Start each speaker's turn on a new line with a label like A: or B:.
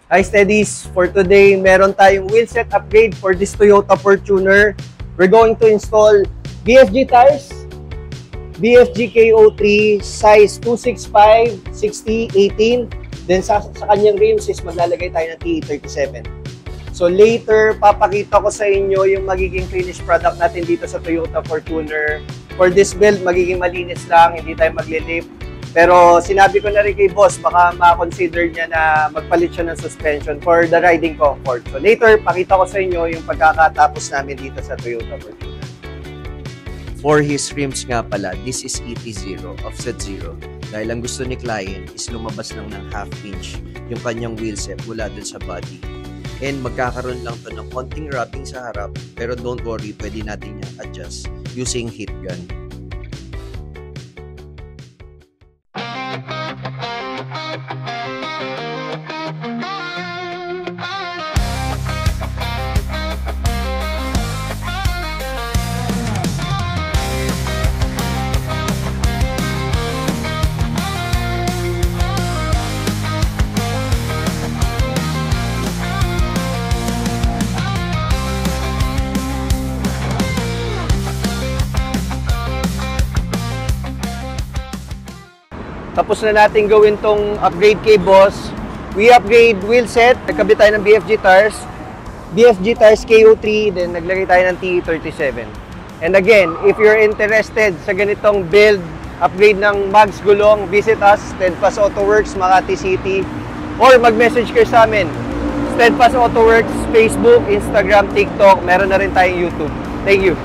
A: Hi Steadies, for today meron tayong wheelset upgrade for this Toyota Fortuner. We're going to install BFG tires, BFG KO3 size 265, 60, 18. Then sa kanyang rims is maglalagay tayo ng TE37. So later, papakita ko sa inyo yung magiging finished product natin dito sa Toyota Fortuner. For this build, magiging malinis lang, hindi tayo maglilip. Pero sinabi ko na rin kay boss, baka ma-consider niya na magpalit siya ng suspension for the riding comfort. So later, pakita ko sa inyo yung pagkakatapos namin dito sa Toyota Fortuner.
B: For his rims nga pala, this is ET0, offset 0. Dahil ang gusto ni client is lumabas lang ng half inch yung kanyang wheelset mula dun sa body. And magkakaroon lang to ng konting wrapping sa harap, pero don't worry, pwede natin yung adjust using heat gun.
A: Tapos na natin gawin tong upgrade kay boss. We upgrade wheelset, nagkabit tayo ng BFG tires KO3, then naglagay tayo ng TE37. And again, if you're interested sa ganitong build, upgrade ng mags gulong, visit us, Steadfast Auto Works, Makati City, or mag-message kayo sa amin. Steadfast Auto Works, Facebook, Instagram, TikTok, meron na rin tayong YouTube. Thank you.